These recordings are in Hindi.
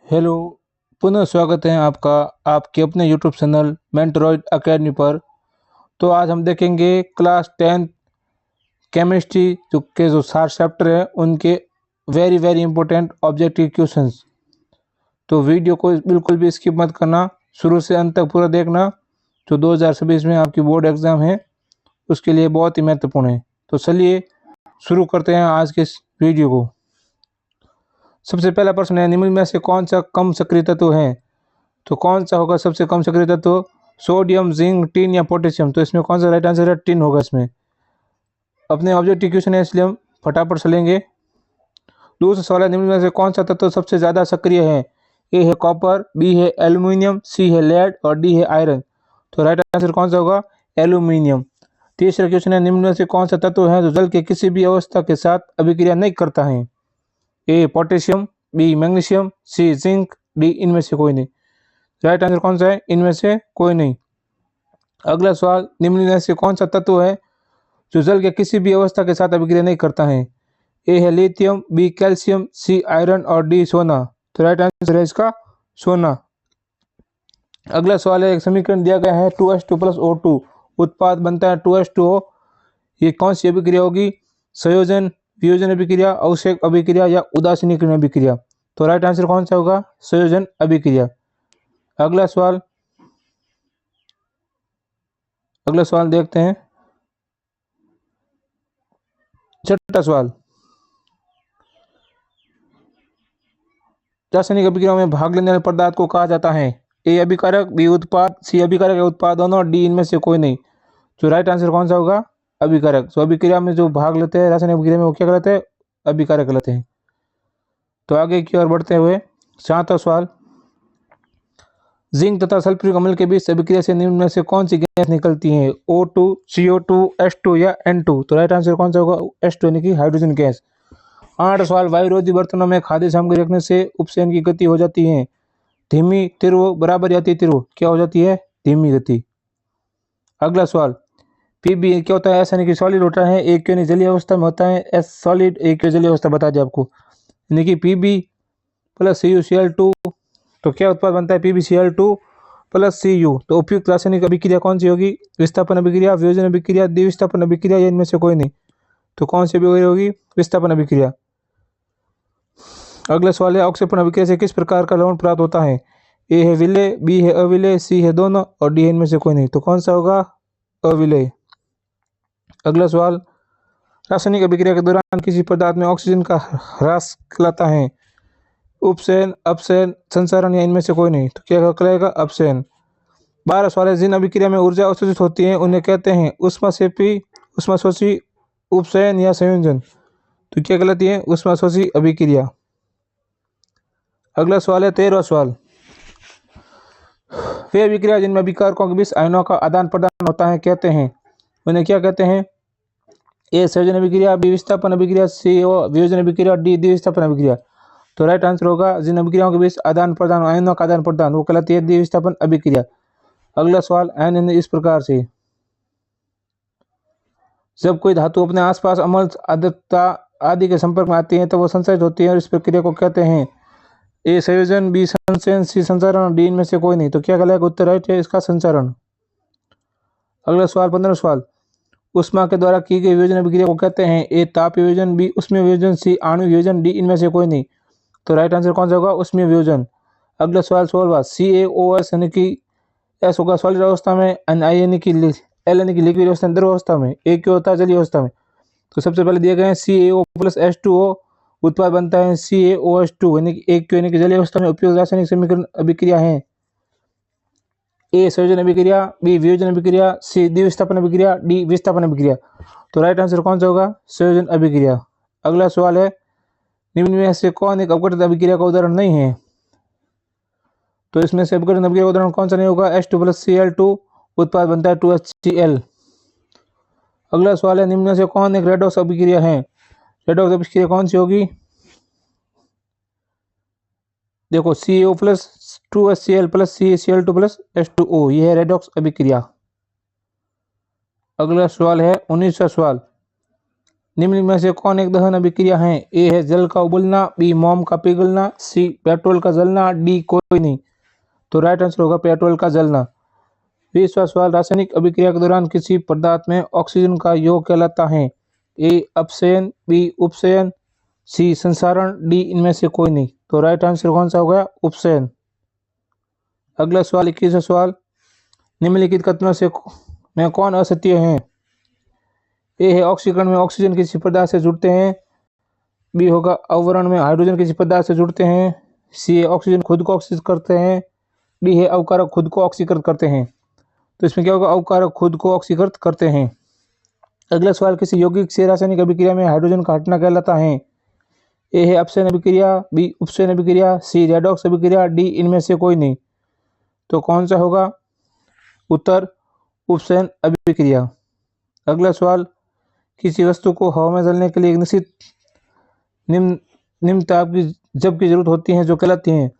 हेलो, पुनः स्वागत है आपका आपके अपने यूट्यूब चैनल मेंटरॉइड एकेडमी पर। तो आज हम देखेंगे क्लास 10 केमिस्ट्री जो 7 चैप्टर हैं उनके very very important objective questions. तो वीडियो को बिल्कुल भी स्किप मत करना, शुरू से अंत तक पूरा देखना। जो 2026 में आपकी बोर्ड एग्ज़ाम है उसके लिए बहुत ही महत्वपूर्ण है। तो चलिए शुरू करते हैं आज के इस वीडियो को। सबसे पहला प्रश्न है, निम्न में से कौन सा कम सक्रिय तत्व है? तो कौन सा होगा सबसे कम सक्रिय तत्व? सोडियम, जिंक, टिन या पोटेशियम? तो इसमें कौन सा राइट आंसर है? टिन होगा इसमें। अपने ऑब्जेक्टिव क्वेश्चन है इसलिए हम फटाफट चलेंगे। दूसरा सवाल है, निम्न में से कौन सा तत्व सबसे ज़्यादा सक्रिय है? ए है कॉपर, बी है एल्यूमिनियम, सी है लेड और डी है आयरन। तो राइट आंसर कौन सा होगा? एल्यूमिनियम। तीसरा क्वेश्चन है, निम्न में से कौन सा तत्व है जो जल के किसी भी अवस्था के साथ अभिक्रिया नहीं करता है? ए पोटेशियम, बी मैग्नीशियम, सी जिंक, डी इनमें से कोई नहीं। राइट आंसर कौन सा है? इनमें से कोई नहीं। अगला सवाल, निम्न में से कौन सा तत्व है जो जल के किसी भी अवस्था के साथ अभिक्रिया नहीं करता है? ए है lithium, B calcium, C iron और डी सोना। तो राइट आंसर है इसका सोना। अगला सवाल है, एक समीकरण दिया गया है 2H2 प्लस O2, उत्पाद बनता है 2H2O। ये कौन सी अभिक्रिया होगी? संयोजन, वियोजन अभिक्रिया, अवक्षेप अभिक्रिया या उदासीनीकरण अभिक्रिया? तो राइट आंसर कौन सा होगा? संयोजन अभिक्रिया। अगला सवाल देखते हैं। छठा सवाल, रासायनिक अभिक्रियाओं में भाग लेने वाले पदार्थ को कहा जाता है? ए अभिकारक, बी उत्पाद, सी अभिकारक या उत्पाद दोनों, डी इनमें से कोई नहीं। तो राइट आंसर कौन सा होगा? अभिकारक। तो अभिक्रिया में जो भाग लेते हैं रासायनिक अभिक्रिया में वो क्या कहलाते हैं? अभिकारक कहलाते हैं। तो आगे की ओर बढ़ते हुए सातवां सवाल, जिंक तथा सल्फ्यूरिक अम्ल के बीच अभिक्रिया से निम्न में से कौन सी गैस निकलती है? O2, CO2, H2 या N2? तो राइट आंसर कौन सा होगा? H2 यानी कि हाइड्रोजन गैस। 8 सवाल, वायुरोधी बर्तनों में खाद्य सामग्री रखने से उपसैन की गति हो जाती है धीमी, तीव्र, बराबर या तीव्र? क्या हो जाती है? धीमी गति। अगला सवाल, पीबी क्या होता है? ऐसा नहीं कि सॉलिड होता है, एक यानी जलीय अवस्था में होता है, एस सॉलिड, एक जलीय अवस्था बता दिया आपको, यानी कि पीबी प्लस CuCl2। तो क्या उत्पाद बनता है? PbCl2 plus Cu। तो उपयुक्त रासायनिक अभिक्रिया कौन सी होगी? विस्थापन अभिक्रिया, वियोजन अभिक्रिया, द्विविस्थापन अभिक्रिया या इनमें से कोई नहीं। तो कौन सी अभिक्रिया होगी? विस्थापन अभिक्रिया। अगला सवाल है, अवक्षेपण अभिक्रिया से किस प्रकार का लवण प्राप्त होता है? ए है विलेय, बी है अविलेय, सी है दोनों और डी है इनमें से कोई नहीं। तो कौन सा होगा? अविलेय। अगला सवाल, रासायनिक अभिक्रिया के दौरान किसी पदार्थ में ऑक्सीजन का ह्रास कहलाता है? उपसैन, अपसैन, संचरण या इनमें से कोई नहीं। तो क्या कहलाएगा? अपसैन। 12 सवाल है, जिन अभिक्रिया में ऊर्जा अवशोषित होती है उन्हें कहते हैं ऊष्माक्षेपी, ऊष्माशोषी, उपसैन या संयोजन? तो क्या कहलाती है? ऊष्माशोषी अभिक्रिया। अगला सवाल है 13वां सवाल, वे अभिक्रिया जिनमें अभिकारकों के बीच आयनों का आदान प्रदान होता है कहते हैं, उन्हें क्या कहते हैं? ए संयोजन अभिक्रिया, बी विस्थापन अभिक्रिया, सी वियोजन अभिक्रिया, डी द्विविस्थापन अभिक्रिया। तो राइट आंसर होगा, जिन अभिक्रियाओं के बीच आदान प्रदान, आयनों का आदान प्रदान, वो कहलाती है द्विविस्थापन अभिक्रिया। अगला सवाल, आयन इस प्रकार से, जब कोई धातु अपने आसपास अम्ल, आर्द्रता आदि के संपर्क में आती है तो वो संश्लेषित होती है और इस प्रक्रिया को कहते हैं? ए संयोजन, बी संचयन, सी संचरण, डी इनमें से कोई नहीं। तो क्या कहलाएगा? उत्तर राइट है इसका संचरण। अगला सवाल 15वां सवाल, उष्मा के द्वारा की गई वियोजन अभिक्रिया को कहते हैं? ए ताप वियोजन, बी उष्मीय वियोजन, सी आणविक वियोजन, डी इनमें से कोई नहीं। तो राइट आंसर कौन सा होगा? उष्मीय वियोजन। अगला सवाल 16वां, CaOS यानी कि एस होगा सॉलिड अवस्था में, Ni यानी कि एल यानी कि लिक्विड अवस्था में, द्रव अवस्था में, ए क्या होता है? जलीय अवस्था में। तो सबसे पहले दिए गए हैं CaO प्लस H2O, उत्पाद बनता है CaOH2 यानी कि एक यानी कि जलीय अवस्था में उपयुक्त रासायनिक समीकरण अभिक्रिया है? ए संयोजन अभिक्रिया, बी वियोजन अभिक्रिया, सी द्विविस्थापन अभिक्रिया, डी विस्थापन अभिक्रिया। तो राइट आंसर कौन सा होगा? संयोजन अभिक्रिया। अगला सवाल है, निम्न में से कौन एक अपघटित अभिक्रिया का उदाहरण नहीं है? तो इसमें से अपघटन अभिक्रिया का उदाहरण कौन सा नहीं होगा? H2 प्लस Cl2, उत्पाद बनता है 2HCl। अगला सवाल है, निम्न में से कौन एक रेडॉक्स अभिक्रिया है? रेडॉक्स अभिक्रिया कौन सी होगी? देखो, CO plus 2HCl plus CaCl2 plus H2O, यह है रेडॉक्स अभिक्रिया। अगला सवाल है 19वां सवाल, निम्न में से कौन एक दहन अभिक्रिया है? ए है जल का उबलना, बी मोम का पिघलना, सी पेट्रोल का जलना, डी कोई नहीं। तो राइट आंसर होगा पेट्रोल का जलना। 20वां सवाल, रासायनिक अभिक्रिया के दौरान किसी पदार्थ में ऑक्सीजन का योग कहलाता है? ए अपचयन, बी उपचयन, सी संसारण, डी इनमें से कोई नहीं। तो राइट आंसर कौन सा होगा? उपचयन। अगला सवाल 21वां सवाल, निम्नलिखित कथनों से में कौन असत्य है? ए है ऑक्सीकरण में ऑक्सीजन किसी पदार्थ से जुड़ते हैं, बी होगा अवरण में हाइड्रोजन किसी पदार्थ से जुड़ते हैं, सी है ऑक्सीजन खुद को ऑक्सीकृत करते हैं, डी है अवकारक खुद को ऑक्सीकृत करते हैं। तो इसमें क्या होगा? अवकारक खुद को ऑक्सीकृत करते हैं। अगला सवाल, किसी यौगिक से रासायनिक अभिक्रिया में हाइड्रोजन का हटना कहलाता है? ए है अपचयन अभिक्रिया, बी उपचयन अभिक्रिया, सी रेडॉक्स अभिक्रिया, डी इनमें से कोई नहीं। तो कौन सा होगा उत्तर? उपचयन अभिक्रिया। अगला सवाल, किसी वस्तु को हवा में जलने के लिए एक निश्चित निम्न ताप की जब की जरूरत होती है जो कहलाती हैं?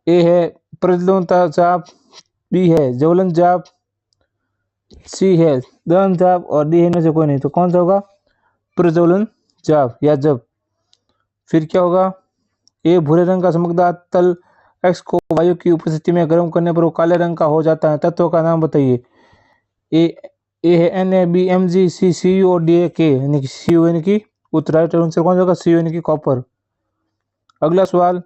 ए है प्रज्वलन चाप, बी है ज्वलन चाप, सी है दहन चाप और डी है इनमें से कोई नहीं। तो कौन सा होगा? प्रज्वलन चाप या जब। फिर क्या होगा? ए भूरे रंग का चमकदार तल एक्स को वायु की उपस्थिति में गर्म करने पर वो काले रंग का हो जाता है। तत्वों का नाम बताइए। ए है Na, बी Mg, सी Cu और डी के यानी कि Cu यानी कि उत्तर। राइट आंसर कौन सा होगा? Cu यानी कि कॉपर। अगला सवाल,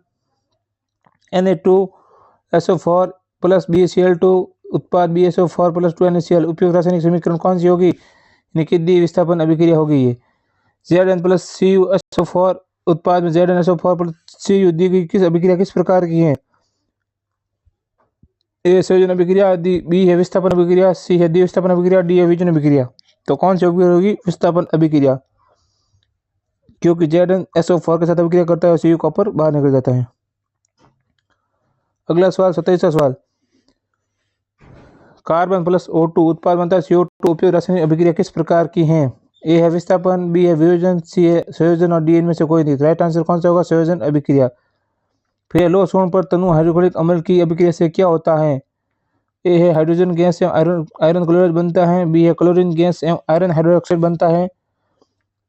Na2SO4 प्लस BaCl2 उत्पाद BaSO4 प्लस 2NaCl उपयुक्त रासायनिक समीकरण कौन सी होगी? यानी कि द्वि विस्थापन अभिक्रिया होगी ये। Zn प्लस CuSO4 उत्पाद में ZnSO4 प्लस Cu दी गई किस अभिक्रिया किस प्रकार की है? ए संयोजन अभिक्रिया, बी है विस्थापन अभिक्रिया, सी है द्विविस्थापन अभिक्रिया, डी है विजन अभिक्रिया। तो कौन सी होगी? विस्थापन अभिक्रिया, क्योंकि ZnSO4 के साथ अभिक्रिया करता है, Cu कॉपर बाहर निकल जाता है। अगला सवाल 27वां सवाल, कार्बन प्लस O2 उत्पाद बनता है CO2 उपयुक्त रासायनिक अभिक्रिया किस प्रकार की है? ए है विस्थापन, बी है वियोजन, सी है संयोजन और डी इनमें से कोई नहीं। राइट आंसर कौन सा होगा? संयोजन अभिक्रिया। फिर लो सोन पर तनु हाइड्रोक्लोरिक अम्ल की अभिक्रिया से क्या होता है? ए है हाइड्रोजन गैस एवं आयरन क्लोराइड बनता है, बी है क्लोरीन गैस एवं आयरन हाइड्रोक्साइड बनता है,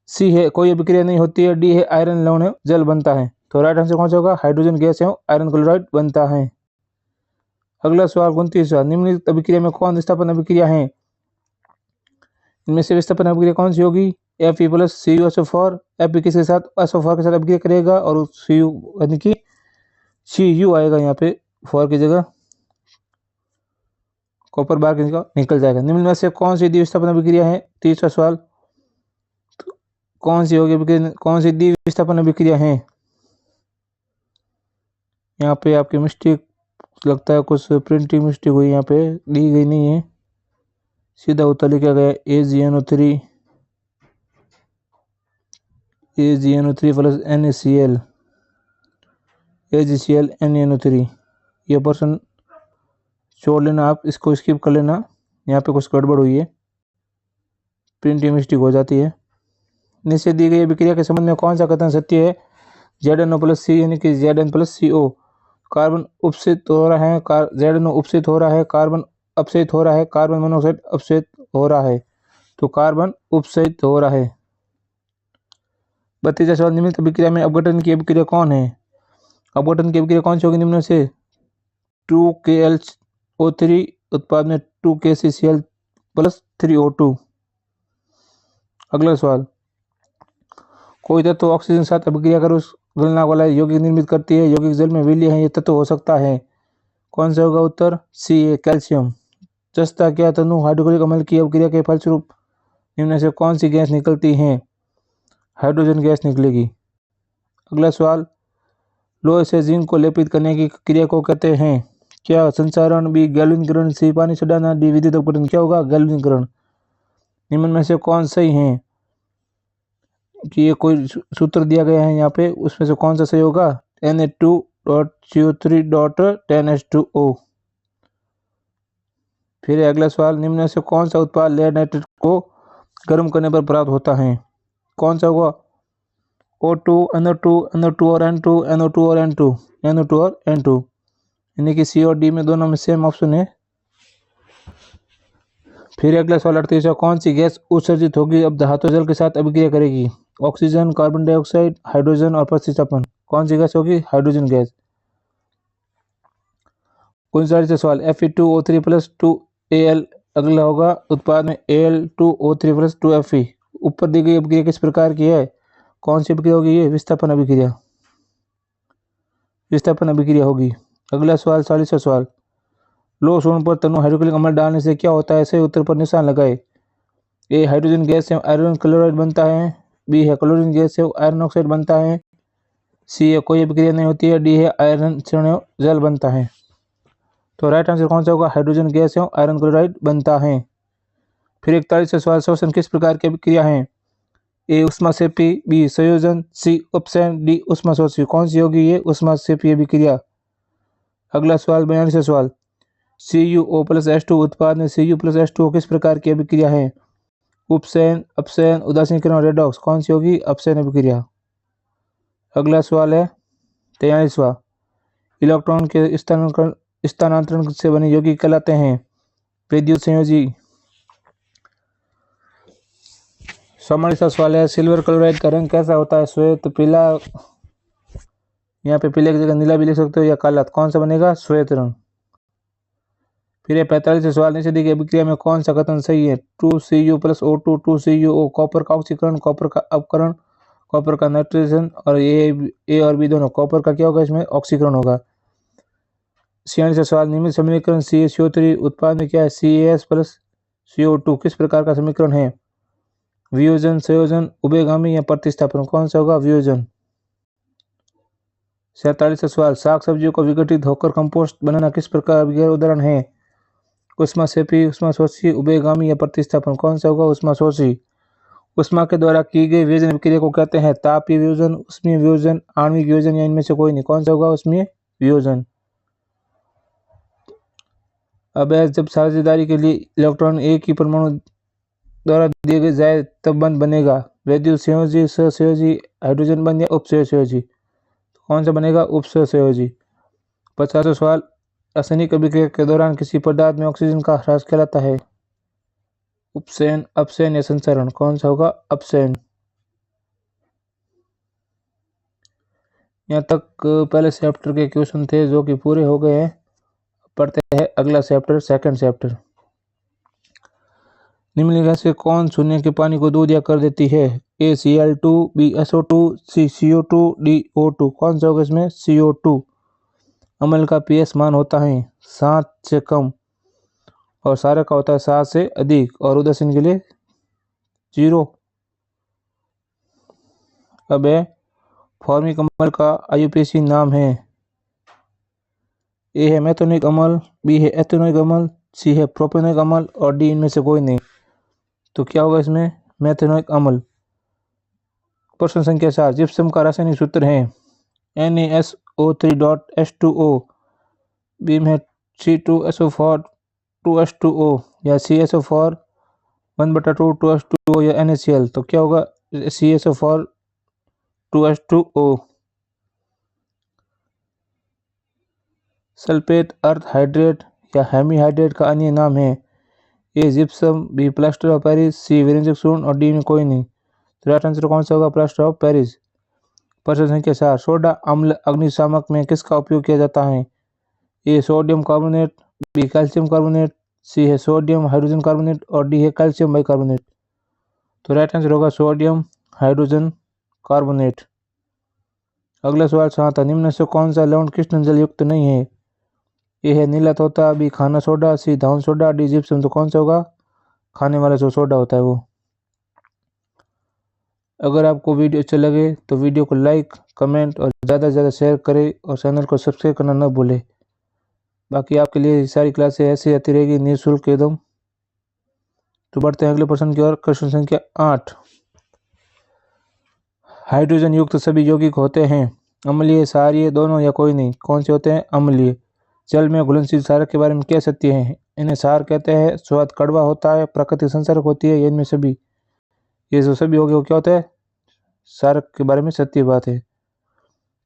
सी है कोई अभिक्रिया नहीं होती है, डी है आयरन लवण एवं जल बनता है। तो राइट आंसर कौन सा होगा? हाइड्रोजन गैस एवं आयरन क्लोराइड बनता है। अगला सवाल 29वां, निम्नलिखित अभिक्रिया में कौन विस्थापन अभिक्रिया है? इनमें से विस्थापन अभिक्रिया कौन सी होगी? Fe प्लस CuSO4, Fe किसके साथ? SO4 के साथ अभिक्रिया करेगा और Cu यानी कि Cu आएगा यहाँ पे 4 की जगह, कॉपर बार निकल जाएगा। निम्न में से कौन सी द्विविस्थापन अभिक्रिया है? 30वां सवाल, कौन सी होगी कौन सी द्विविस्थापन अभिक्रिया है? यहाँ पे आपकी मिस्टेक लगता है, कुछ प्रिंटिंग मिस्टेक हुई, यहाँ पे दी गई नहीं है, सीधा उत्तर लिखा गया AgNO3 plus NaCl AgCl NaNO3। ये पर्सन छोड़ लेना, आप इसको स्किप कर लेना, यहाँ पे कुछ गड़बड़ हुई है, प्रिंटिंग मिस्टेक हो जाती है। नीचे दी गई अभिक्रिया के संबंध में कौन सा कथन सत्य है? ZnO प्लस C यानी कि Zn प्लस CO कार्बन उपस्थित हो रहा है, ZnO उपस्थित हो रहा है, कार्बन अपचयित हो रहा है, कार्बन मोनोऑक्साइड अपचयित हो रहा है। तो कार्बन उपचयित हो रहा है। 32वां सवाल, निम्नलिखित अभिक्रिया में अपघटन की अभिक्रिया कौन है? अपघटन की अभिक्रिया कौन सी होगी निम्न से? 2KlO3 उत्पाद में 2KCCl प्लस 3O2। अगला सवाल, कोई तत्व ऑक्सीजन के साथ अभिक्रिया कर उस गलनांक वाला यौगिक निर्मित करती है, यौगिक जल में विलीय है, यह तत्व हो सकता है। कौन सा होगा उत्तर? सी है कैल्शियम। जस्ता क्या तनु हाइड्रोक्लोरिक अम्ल की अभिक्रिया के फलस्वरूप निम्न से कौन सी गैस निकलती है? हाइड्रोजन गैस निकलेगी। अगला सवाल, लोहे से जिंक को लेपित करने की क्रिया को कहते हैं? क्या संचारण, बी गैल्वेनीकरण, सी पानी चढ़ाना, डी विद्युत अपघटन। क्या होगा? गैल्वेनीकरण। निम्न में से कौन सही है? कि ये कोई सूत्र दिया गया है यहाँ पे, उसमें से कौन सा सही होगा? Na2.CO3.10H2O। फिर अगला सवाल, निम्न में से कौन सा उत्पाद लेड नाइट्रेट को गर्म करने पर प्राप्त होता है? कौन सा होगा? O2, NO2, NO2 और N2, NO2 और N2, NO2 और N2, यानी कि C और D में दोनों में सेम ऑप्शन है। फिर अगला सवाल 38वां, कौन सी गैस उत्सर्जित होगी अब धातु जल के साथ अभिक्रिया करेगी? ऑक्सीजन, कार्बन डाइऑक्साइड, हाइड्रोजन और प्रतिस्थापन। कौन सी गैस होगी? Hydrogen gas. 39वां सवाल, Fe2O3 प्लस 2Al अगला होगा उत्पाद में Al2O3 प्लस 2Fe। ऊपर दी गई अभिक्रिया किस प्रकार की है? कौन सी अभिक्रिया होगी? ये विस्थापन अभिक्रिया, विस्थापन अभिक्रिया होगी। अगला सवाल 40वां सवाल, लो सोन पर तनु हाइड्रोक्लोरिक अम्ल डालने से क्या होता है? सही उत्तर पर निशान लगाए। ए हाइड्रोजन गैस से आयरन क्लोराइड बनता है, बी है क्लोरीन गैस से आयरन ऑक्साइड बनता है, सी है कोई अभिक्रिया नहीं होती है, डी है आयरन से जल बनता है। तो राइट आंसर कौन सा होगा? हाइड्रोजन गैस से आयरन क्लोराइड बनता है। फिर 41वां सवाल, श्वसन किस प्रकार की अभिक्रिया है? ए ऊष्माक्षेपी, बी संयोजन, सी उपसयन, डी ऊष्माशोषी। कौन सी होगी ये ऊष्माक्षेपी अभिक्रिया? अगला सवाल 42वां सवाल, CuO प्लस H2 उत्पाद में Cu प्लस H2O किस प्रकार की अभिक्रिया है? उपसयन, अपसयन, उदासीनीकरण, रेडॉक्स। कौन सी होगी? अपसयन अभिक्रिया। अगला सवाल है 43वां, इलेक्ट्रॉन के स्थानांतरण से बने यौगिक कहलाते हैं विद्युत संयोजी। 44वां सवाल है, सिल्वर क्लोराइड का रंग कैसा होता है? श्वेत, पीला, यहाँ पे पीले की जगह नीला भी लिख सकते हो, या काला। कौन सा बनेगा? श्वेत रंग। फिर 45वां सवाल, नीचे दी गई अभिक्रिया में कौन सा कथन सही है? 2Cu plus O2 2CuO, copper का ऑक्सीकरण, कॉपर का अपकरण, कॉपर का नाइट्रेशन, और ए और बी दोनों। कॉपर का क्या होगा? इसमें ऑक्सीकरण होगा। 46वां सवाल, निम्न समीकरण CaCO3 उत्पाद में क्या है? CaS प्लस CO2 किस प्रकार का समीकरण है? वियोजन, संयोजन, उभयगामी या प्रतिस्थापन। कौन सा होगा? वियोजन। 47वां सवाल, साग सब्जियों को विघटित होकर कंपोस्ट बनाना किस प्रकार का उदाहरण है? ऊष्माक्षेपी, ऊष्माशोषी, उभयगामी या प्रतिस्थापन। कौन सा होगा? ऊष्माशोषी। ऊष्मा के द्वारा की गई वियोजन प्रक्रिया को कहते हैं तापीय वियोजन, ऊष्मीय वियोजन, आणविक वियोजन, या इनमें से कोई नहीं। कौन सा होगा? ऊष्मीय वियोजन। अब जब साझेदारी के लिए इलेक्ट्रॉन एक ही परमाणु द्वारा दिए जाए तब बंध बनेगा विद्युत संयोजी, सहसंयोजी, हाइड्रोजन बंध, या उपसहसंयोजी। कौन सा बनेगा? उपसहसंयोजी। 50वां सवाल, रासायनिक अभिक्रिया के दौरान किसी पदार्थ में ऑक्सीजन का ह्रास कहलाता है उपसयन, अपसयन या संचरण। कौन सा होगा? अपसयन। यहाँ तक पहले चैप्टर के क्वेश्चन थे जो कि पूरे हो गए हैं। पढ़ते हैं अगला चैप्टर, सेकंड चैप्टर। निम्नलिखित से कौन शून्य के पानी को दूध या कर देती है? ए Cl2, बी SO2, सी CO2, डी O2। कौन सा होगा इसमें? CO2। अम्ल का pH मान होता है 7 से कम और क्षारक का होता है 7 से अधिक, और उदासीन के लिए 0। अब है फॉर्मिक अम्ल का IUPAC नाम है। ए है मेथोनिक अम्ल, बी है एथेनोइक अम्ल, सी है प्रोपेनोइक अम्ल, और डी इनमें से कोई नहीं। तो क्या होगा इसमें? मेथेनोइक अम्ल। प्रश्न संख्या 4, जिप्सम का रासायनिक सूत्र है NaSO3.H2O, बी में C2SO4 2H2O, या CSO4 1/2 2H2O, या NaCl। तो क्या होगा? CSO4 2H2O। सल्फेट, अर्थ हाइड्रेट या हेमीहाइड्रेट का अन्य नाम है A gypsum, B plaster of Paris, C विरंजक चूर्ण, और डी में कोई नहीं। तो राइट आंसर कौन सा होगा? Plaster of Paris. प्रश्न संख्या 4, सोडा अम्ल अग्निशामक में किसका उपयोग किया जाता है? A sodium carbonate, B calcium carbonate, C है सोडियम हाइड्रोजन कार्बोनेट, और डी है कैल्शियम बाइकार्बोनेट। तो राइट आंसर होगा सोडियम हाइड्रोजन कार्बोनेट। अगला सवाल 7, निम्न से कौन सा लवण कृष्ण जल युक्त नहीं है? ए है नीला तोता, बी खाना सोडा, सी धान सोडा, डी जिप्सम। तो कौन सा होगा? खाने वाला जो सोडा होता है वो। अगर आपको वीडियो अच्छा लगे तो वीडियो को लाइक, कमेंट और ज़्यादा से ज़्यादा शेयर करें, और चैनल को सब्सक्राइब करना न भूलें। बाकी आपके लिए सारी क्लासें ऐसे आती रहेगी निःशुल्क एकदम। तो बढ़ते हैं अगले प्रश्न की ओर। क्वेश्चन संख्या 8, हाइड्रोजन युक्त सभी यौगिक होते हैं अम्लीय, क्षारीय, दोनों, या कोई नहीं। कौन से होते हैं? अम्लीय। जल में घुलनशील क्षारक के बारे में क्या सत्य है? इन्हें क्षार कहते हैं, स्वाद कड़वा होता है, प्राकृतिक संचारक होती है, इनमें सभी। ये जो सभी हो गए वो क्या होता है? क्षारक के बारे में सत्य बात है।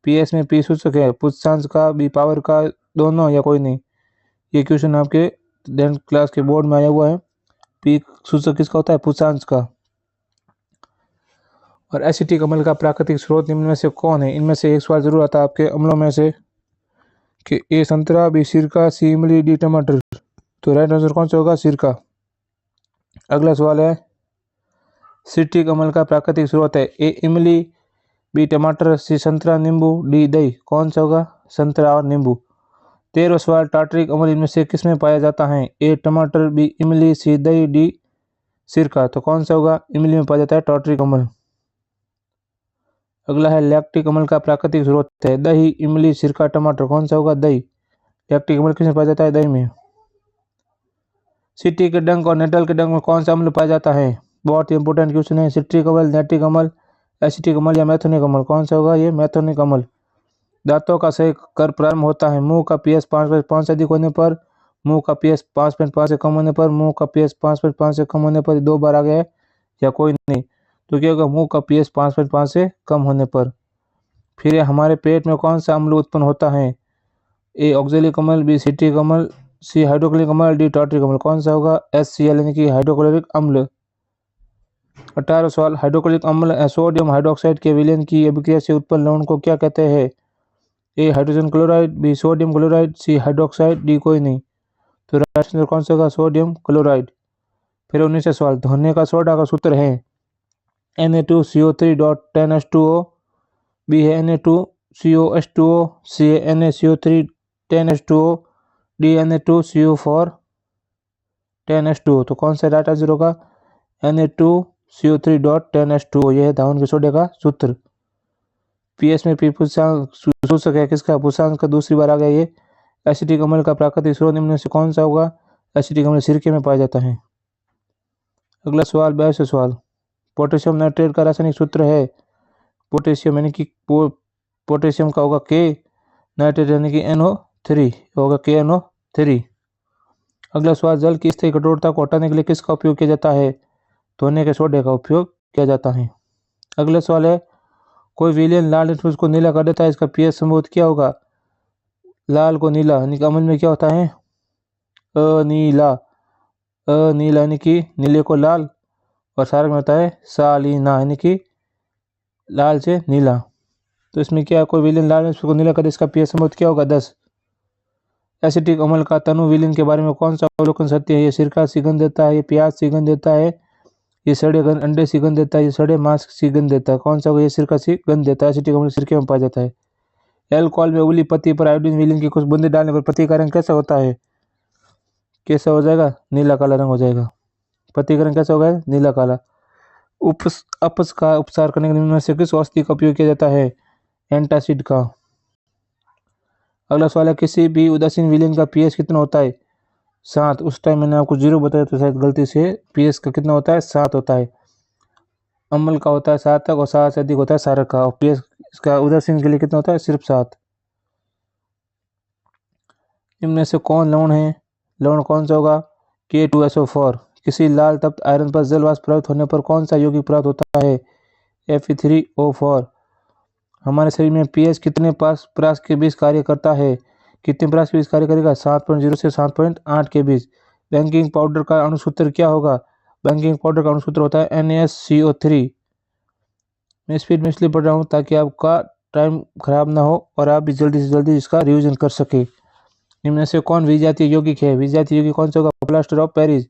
पीएस में पी सूचक है पुष्पांश का, बी पावर का, दोनों, या कोई नहीं। ये क्वेश्चन आपके 10th क्लास के बोर्ड में आया हुआ है। पी सूचक किसका होता है? पूछांश का। और एसिटिक अम्ल का प्राकृतिक स्रोत निम्न में से कौन है? इनमें से एक सवाल जरूर आता है आपके अम्लों में से कि ए संतरा, बी सिरका, सी इमली, डी टमाटर। तो राइट आंसर कौन सा होगा? सिरका। अगला सवाल है सिट्रिक अम्ल का प्राकृतिक स्रोत है ए इमली, बी टमाटर, सी संतरा, नींबू, डी दही। कौन सा होगा? संतरा और नींबू। 13वां सवाल टार्टरिक अम्ल इनमें से किस में पाया जाता है? ए टमाटर, बी इमली, सी दही, डी सिरका। तो कौन सा होगा? इमली में पाया जाता है टार्टरिक अम्ल। अगला है लैक्टिक अम्ल का प्राकृतिक स्रोत है दही, इमली, सिरका, टमाटर। कौन सा होगा? दही। लैक्टिक अम्ल किस में पाया जाता है? दही में। सिट्रिक के डंक और नेटल के डंक में कौन सा अम्ल पाया जाता है? बहुत ही इंपॉर्टेंट क्वेश्चन है। सिट्रिक अम्ल, नाइट्रिक अम्ल, एसिटिक अम्ल या मैथोनिक अम्ल। कौन सा होगा? ये मैथोनिक अम्ल। दांतों का सही कर प्रारंभ होता है मुंह का पीएच 5.5 से अधिक होने पर, मुंह का पीएच 5.5 से कम होने पर, मुंह का पीएच 5.5 से कम होने पर। 2 बार आ गया है या कोई नहीं? तो क्या होगा? मुंह का पीएच 5.5 से कम होने पर। फिर हमारे पेट में कौन सा अम्ल उत्पन्न होता है? ए ऑक्जेलिक अम्ल, बी सिट्रिक अम्ल, सी हाइड्रोक्लोरिक अम्ल, डी टार्टरिक अम्ल। कौन सा होगा? HCl यानी कि हाइड्रोक्लोरिक अम्ल। 18वां सवाल हाइड्रोक्लोरिक अम्ल सोडियम हाइड्रोक्साइड के विलयन की अभिक्रिया से उत्पन्न लवण को क्या कहते हैं? A hydrogen chloride, B sodium chloride, C hydroxide, D कोई नहीं। तो राइट आंसर कौन सा होगा? Sodium chloride. फिर 19वां सवाल धोने का सोडा का सूत्र है Na2CO3.10H2O, बी है Na2COH2O, सी है NaCO310H2O, डी Na2CO410H2O। तो कौन सा राइट आंसर होगा? Na2CO3.10H2O। यह है धावन के सोडे का सूत्र। पीएच में पी सूचक है किसका? पूछांक का। दूसरी बार आ गया ये। एसिटिक अम्ल का प्राकृतिक स्रोत निम्न में से कौन सा होगा? एसिटिक अम्ल सिरके में पाया जाता है। अगला सवाल 22वां सवाल पोटेशियम नाइट्रेट का रासायनिक सूत्र है पोटेशियम यानी कि पोटेशियम का होगा के, नाइट्रेट यानी कि NO3 होगा KNO3। अगला सवाल जल की स्थायी कठोरता को हटाने के लिए किसका उपयोग किया जाता है? धोने के सोडे का उपयोग किया जाता है। अगला सवाल है कोई विलयन लाल इनपुट को नीला कर देता है, इसका पीएच संबोध क्या होगा? लाल को नीला यानी कि अम्ल में क्या होता है? अनीला। अनीला यानी कि नीले को लाल, और सारक में होता है सालीना यानी कि लाल से नीला। तो इसमें क्या कोई विलयन लाल इनपुट को नीला कर दे, इसका पीएच संबोध क्या होगा? 10। एसिटिक अम्ल का तनु विलयन के बारे में कौन सा अवलोकन सत्य है? ये सिरका सी गंध देता है, ये प्याज सी गंध देता है, ये सड़े अंडे सी गंध देता है, ये सड़े मांस सी गंध देता है। कौन सा होगा? ये सिरका सी गंध देता है। एसिटिक अम्ल सिरके में पाया जाता है। एल्कोहल में उबली पत्ती पर आयोडीन विलयन की कुछ बूंदे डालने पर पत्ती का रंग कैसा होता है? कैसा हो जाएगा? नीला काला रंग हो जाएगा। पत्ती का रंग कैसा होगा? नीला काला। अपच का उपचार करने के निम्न में से किस औषधि का उपयोग किया जाता है? एंटासिड का। अगला सवाल है किसी भी उदासीन विलयन का पीएच कितना होता है? 7। उस टाइम मैंने आपको 0 बताया तो शायद गलती से। पीएच का कितना होता है? 7 होता है। अम्ल का होता है 7 तक और 7 से अधिक होता है सारक का। और पीएच इसका उदासीन के लिए कितना होता है? सिर्फ 7। इनमें से कौन लवण है? लवण कौन सा होगा? K2SO4। किसी लाल तप्त आयरन पर जल वाष्प प्राप्त होने पर कौन सा यौगिक प्राप्त होता है? Fe3O4। हमारे शरीर में पीएच कितने परास के बीच कार्य करता है? कितने परास के बीच कार्य करेगा? 7.0 से 7.8 के बीच। बेकिंग पाउडर का अणुसूत्र क्या होगा? बेकिंग पाउडर का अणुसूत्र होता है NaCO3। मैं स्पीड में इसलिए पढ़ रहा हूँ ताकि आपका टाइम खराब ना हो और आप भी जल्दी से जल्दी इसका रिविजन कर सके। निम्न से कौन विजातीय यौगिक है? विजातीय यौगिक कौन सा होगा? Plaster of Paris.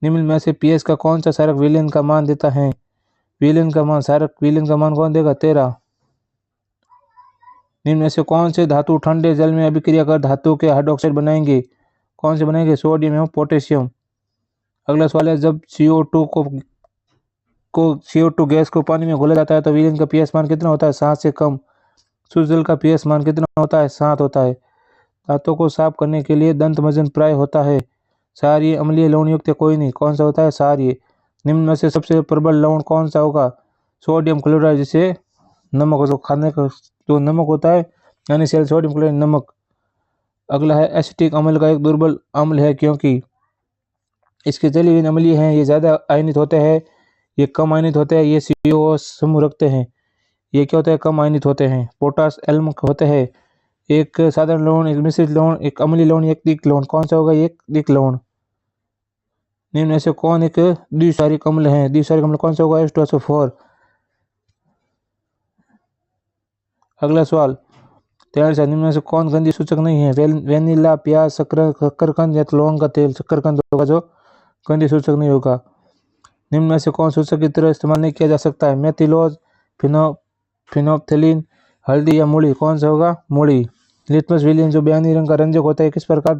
निम्न में से पीएच का कौन सा सारक विलयन का मान देता है? विलयन का मान सारक विलयन का मान कौन देगा? 13। निम्न में से कौन से धातु ठंडे जल में अभिक्रिया कर धातु के हाइड्रोक्साइड बनाएंगे? कौन से बनाएंगे? सोडियम एवं पोटेशियम। अगला सवाल है जब CO2 गैस को पानी में घोला जाता है तो विलयन का पीएच मान कितना होता है? 7 से कम। शुद्ध जल का पीएच मान कितना होता है? 7 होता है। दांतों को साफ करने के लिए दंत मंजन प्राय होता है क्षारीय, अम्लीय, लवण युक्त या कोई नहीं। कौन सा होता है? क्षारीय। निम्न में से सबसे प्रबल लवण कौन सा होगा? सोडियम क्लोराइड, जिसे नमक जो खाने का जो नमक होता है यानी सोडियम क्लोराइड नमक। अगला है एसिटिक अम्ल का एक दुर्बल अम्ल है क्योंकि इसके जलीय अम्लीय हैं, ये ज़्यादा आयनित होते हैं, ये कम आयनित होते हैं, ये CO समूह रखते हैं। ये क्या होता है? कम आयनित होते हैं। पोटास एल्म होते हैं। एक साधारण लवण, एक मिश्रित लवण, एक अम्लीय लवण, एक तीख लवण। कौन सा होगा? एक तीख लवण। निम्न में से कौन एक द्विसारिक अम्ल है? द्विसारिक अम्ल कौन सा होगा? H2SO4। अगला सवाल 13 निम्न में से कौन गंधी सूचक नहीं है? वेनिला, प्याज, शकरकंद या लौंग का तेल। शकरकंद होगा जो गंधी सूचक नहीं होगा। निम्न में से कौन सूचक की तरह इस्तेमाल नहीं किया जा सकता है? मेथिलोज, फिनोप्थेलिन, हल्दी या मूली। कौन सा होगा? मूली। लिटमस विलियन जो बैंगनी रंग का रंजक होता है किस प्रकार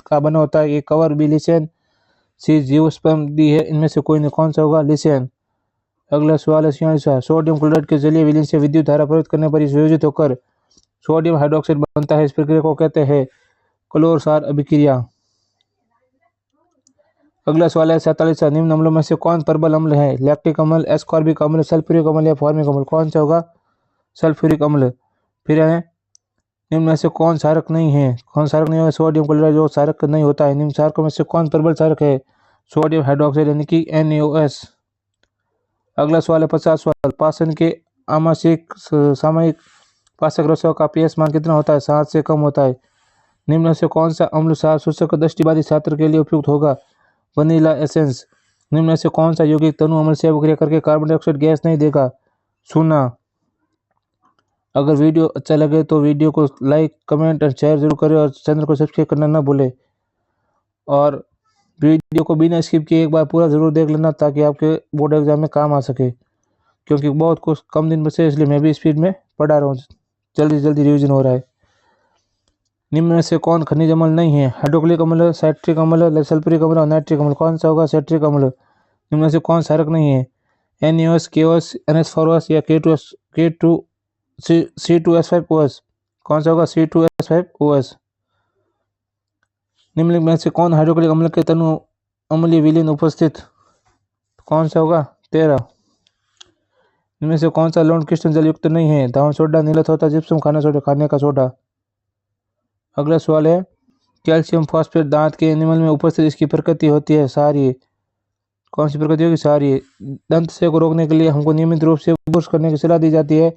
का बना होता है? A cover, B listen, C जियोस्पर्म, D है इनमें से कोई नहीं। कौन सा होगा? लिसेन। अगला सवाल है 46 सोडियम क्लोराइड के जलीय विलीन से विद्युत धारा प्रयुक्त करने पर संयोजित होकर सोडियम हाइड्रोक्साइड बनता है। इस प्रक्रिया को कहते हैं क्लोर क्षार अभिक्रिया। अगला सवाल है 47 निम्न अम्लों में से कौन प्रबल अम्ल है? लैक्टिक अम्ल, एस्कॉर्बिक अम्ल, सल्फ्यूरिक अम्ल या फॉर्मिक अम्ल। कौन सा होगा? सल्फ्यूरिक अम्ल। फिर है निम्न में से कौन क्षारक नहीं है? कौन क्षारक नहीं होगा? सोडियम क्लोराइड जो क्षारक नहीं होता है। निम्न क्षारकों में से कौन प्रबल क्षारक है? सोडियम हाइड्रोक्साइड यानी कि NaOH। अगला सवाल है 50 सवाल पाचन के आमाशयिक सामयिक पाचक रसों का pH मान कितना होता है? 7 से कम होता है। निम्न में से कौन सा अम्ल क्षार सूचक दृष्टिबाधित छात्र के लिए उपयुक्त होगा? Vanilla essence. निम्न में से कौन सा यौगिक तनु अम्ल से अभिक्रिया करके कार्बन डाइऑक्साइड गैस नहीं देगा? चूना। अगर वीडियो अच्छा लगे तो वीडियो को लाइक, कमेंट और शेयर जरूर करें और चैनल को सब्सक्राइब करना ना भूलें। और वीडियो को बिना स्किप किए एक बार पूरा ज़रूर देख लेना ताकि आपके बोर्ड एग्जाम में काम आ सके, क्योंकि बहुत कुछ कम दिन बचे इसलिए मैं भी स्पीड में पढ़ा रहा हूँ, जल्दी जल्दी रिवीजन हो रहा है। निम्न में से कौन खनिज अम्ल नहीं है? हाइड्रोक्लोरिक अम्ल, साइट्रिक अम्ल, सल्फ्यूरिक अम्ल और नाइट्रिक अम्ल। कौन सा होगा? साइट्रिक अम्ल। निम्न में से कौन क्षारक नहीं है? NaOH, KOH, NH4OH या C2H5OH। कौन सा होगा? C2H5OH। निम्न में से कौन हाइड्रोक्लोरिक अम्ल के तनु अम्लीय विलीन उपस्थित? कौन सा होगा? 13। इनमें से कौन सा लवण क्रिस्टल जल युक्त नहीं है? धावन सोडा, नीला सोडा, जिप्सम, खाना सोडा, खाने का सोडा। अगला सवाल है कैल्शियम फॉस्फेट दांत के एनिमल में उपस्थित इसकी प्रकृति होती है क्षारीय। कौन सी प्रकृति होगी? क्षारीय। दंत से को रोकने के लिए हमको नियमित रूप से ब्रश करने की सलाह दी जाती है।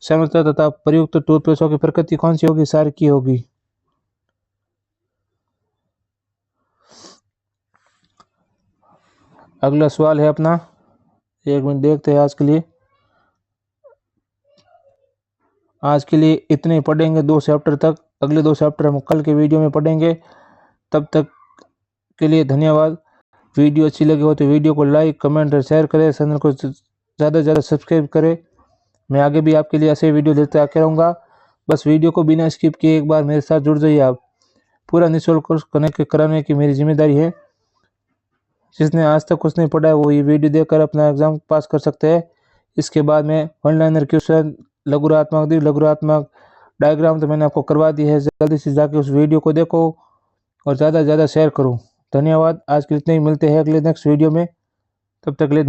समता तथा प्रयुक्त टूथपेस्टों की प्रकृति कौन सी होगी? क्षार की होगी। अगला सवाल है अपना, एक मिनट देखते हैं। आज के लिए इतने पढ़ेंगे 2 चैप्टर तक। अगले 2 चैप्टर हम कल के वीडियो में पढ़ेंगे। तब तक के लिए धन्यवाद। वीडियो अच्छी लगी हो तो वीडियो को लाइक, कमेंट और शेयर करें। चैनल को ज़्यादा से ज़्यादा सब्सक्राइब करें। मैं आगे भी आपके लिए ऐसे वीडियो लेते आके रहूँगा। बस वीडियो को बिना स्किप किए एक बार मेरे साथ जुड़ जाइए। आप पूरा निःशुल्क कोर्स कनेक्ट कराने की मेरी जिम्मेदारी है। जिसने आज तक कुछ नहीं पढ़ा है वो ये वीडियो देखकर अपना एग्ज़ाम पास कर सकते हैं। इसके बाद में वन लाइनर क्वेश्चन, लघुरात्मक, लघुरात्मक, डायग्राम तो मैंने आपको करवा दी है। जल्दी से जाके उस वीडियो को देखो और ज़्यादा से ज़्यादा शेयर करो। धन्यवाद। आज के लिए इतने ही, मिलते हैं अगले नेक्स्ट वीडियो में। तब तक के लिए